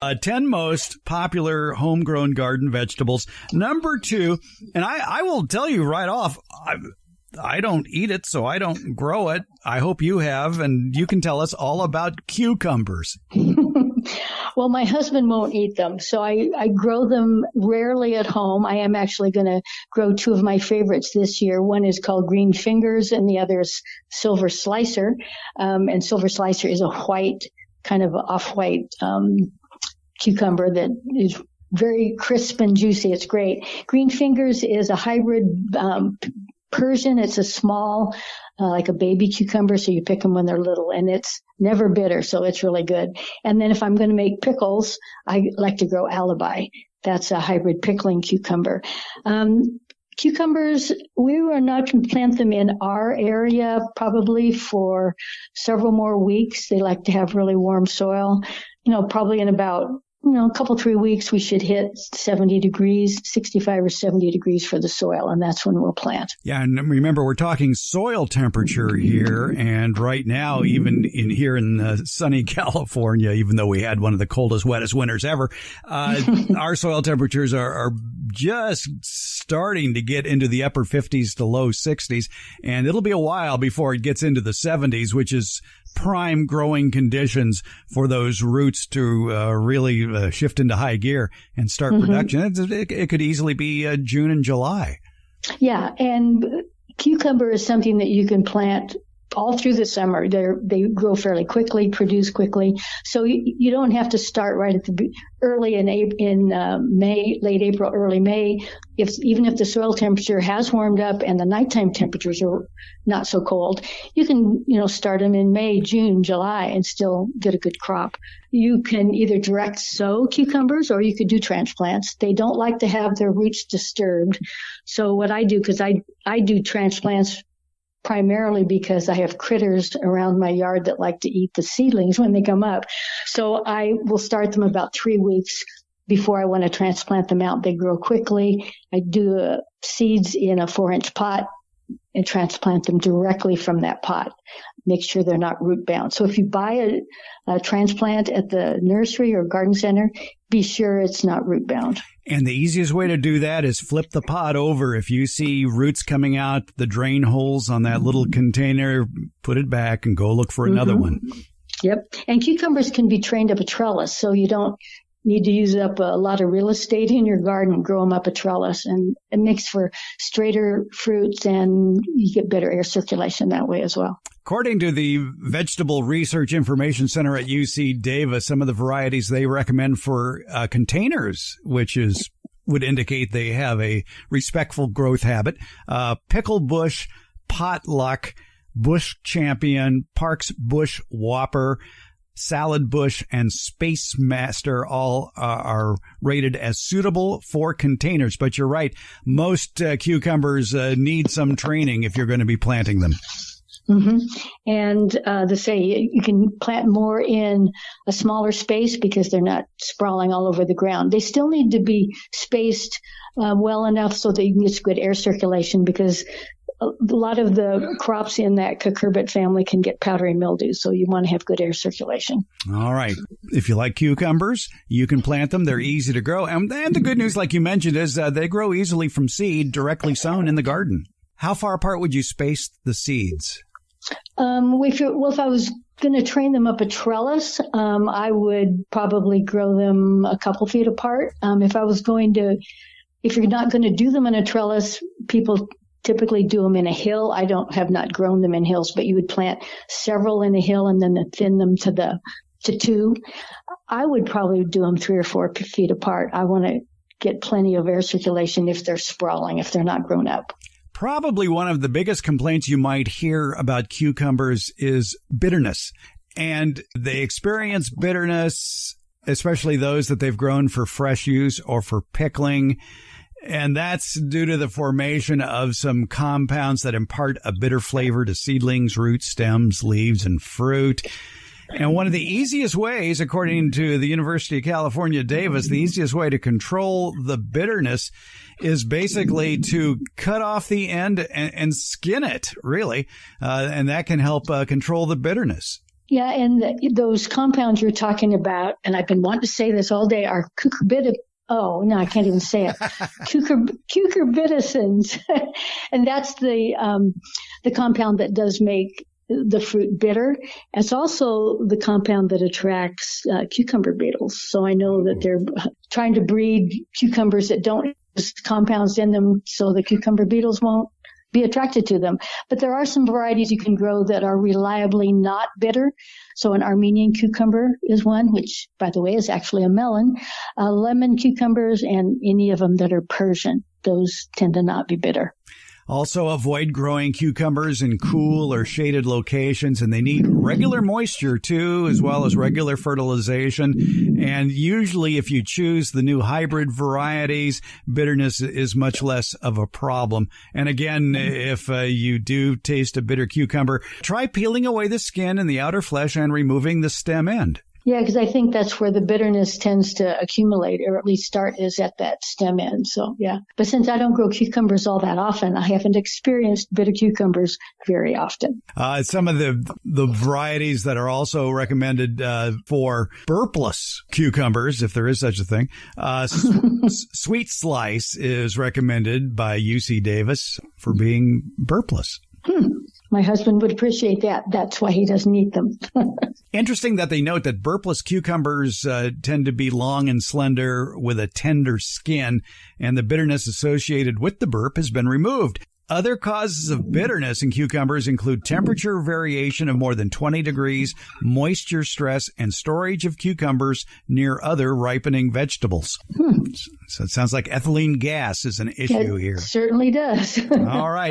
10 most popular homegrown garden vegetables. Number 2, and I will tell you right off, I don't eat it, so I don't grow it. I hope you have, and you can tell us all about cucumbers. Well, my husband won't eat them, so I grow them rarely at home. I am actually going to grow 2 of my favorites this year. One is called Green Fingers, and the other is Silver Slicer. And Silver Slicer is a white, kind of off-white cucumber that is very crisp and juicy. It's great. Green Fingers is a hybrid Persian. It's a small, like a baby cucumber, so you pick them when they're little, and it's never bitter, so it's really good. And then if I'm going to make pickles, I like to grow Alibi. That's a hybrid pickling cucumber. Cucumbers, we were not going to plant them in our area probably for several more weeks. They like to have really warm soil. Probably in about a couple, 3 weeks, we should hit 70 degrees, 65 or 70 degrees for the soil, and that's when we'll plant. Yeah, and remember, we're talking soil temperature here, and right now, even here in sunny California, even though we had one of the coldest, wettest winters ever, our soil temperatures are just starting to get into the upper 50s to low 60s, and it'll be a while before it gets into the 70s, which is prime growing conditions for those roots to really shift into high gear and start production. It could easily be June and July. Yeah, and cucumber is something that you can plant all through the summer. They grow fairly quickly, produce quickly, so you don't have to start right at the early in May, late April, early May. Even if the soil temperature has warmed up and the nighttime temperatures are not so cold, you can start them in May, June, July, and still get a good crop. You can either direct sow cucumbers or you could do transplants. They don't like to have their roots disturbed. So what I do, because I do transplants primarily because I have critters around my yard that like to eat the seedlings when they come up. So I will start them about 3 weeks before I want to transplant them out. They grow quickly. I do seeds in a 4-inch pot and transplant them directly from that pot. Make sure they're not root bound. So if you buy a transplant at the nursery or garden center, be sure it's not root bound. And the easiest way to do that is flip the pot over. If you see roots coming out the drain holes on that little container, put it back and go look for another one. Yep. And cucumbers can be trained up a trellis, so you don't need to use up a lot of real estate in your garden. Grow them up a trellis, and it makes for straighter fruits, and you get better air circulation that way as well. According to the Vegetable Research Information Center at UC Davis, some of the varieties they recommend for containers, which would indicate they have a respectful growth habit, pickle bush, potluck, bush champion, Park's bush whopper, salad bush, and space master all are rated as suitable for containers. But you're right, most cucumbers need some training if you're going to be planting them. And they say you can plant more in a smaller space because they're not sprawling all over the ground. They still need to be spaced well enough so that you can get good air circulation, because a lot of the crops in that cucurbit family can get powdery mildew, so you want to have good air circulation. All right. If you like cucumbers, you can plant them. They're easy to grow. And the good news, like you mentioned, is they grow easily from seed directly sown in the garden. How far apart would you space the seeds? If I was going to train them up a trellis, I would probably grow them a couple feet apart. If you're not going to do them in a trellis, people typically do them in a hill. I have not grown them in hills, but you would plant several in a hill and then thin them to 2. I would probably do them 3 or 4 feet apart. I want to get plenty of air circulation if they're sprawling, if they're not grown up. Probably one of the biggest complaints you might hear about cucumbers is bitterness. And they experience bitterness, especially those that they've grown for fresh use or for pickling. And that's due to the formation of some compounds that impart a bitter flavor to seedlings, roots, stems, leaves, and fruit. And one of the easiest ways, according to the University of California, Davis, the easiest way to control the bitterness is basically to cut off the end and skin it, really. And that can help control the bitterness. Yeah, and those compounds you're talking about, and I've been wanting to say this all day, are cucurbitacins. Oh, no, I can't even say it. Cucurbitacins. And that's the compound that does make the fruit bitter. It's also the compound that attracts cucumber beetles. So I know that they're trying to breed cucumbers that don't have compounds in them so the cucumber beetles won't be attracted to them. But there are some varieties you can grow that are reliably not bitter. So an Armenian cucumber is one, which, by the way, is actually a melon. Lemon cucumbers and any of them that are Persian, those tend to not be bitter. Also, avoid growing cucumbers in cool or shaded locations, and they need regular moisture, too, as well as regular fertilization. And usually, if you choose the new hybrid varieties, bitterness is much less of a problem. And again, if you do taste a bitter cucumber, try peeling away the skin and the outer flesh and removing the stem end. Yeah, because I think that's where the bitterness tends to accumulate, or at least start, is at that stem end. So, yeah. But since I don't grow cucumbers all that often, I haven't experienced bitter cucumbers very often. Some of the varieties that are also recommended for burpless cucumbers, if there is such a thing, Sweet Slice is recommended by UC Davis for being burpless. My husband would appreciate that. That's why he doesn't eat them. Interesting that they note that burpless cucumbers tend to be long and slender with a tender skin, and the bitterness associated with the burp has been removed. Other causes of bitterness in cucumbers include temperature variation of more than 20 degrees, moisture stress, and storage of cucumbers near other ripening vegetables. So it sounds like ethylene gas is an issue here. It certainly does. All right.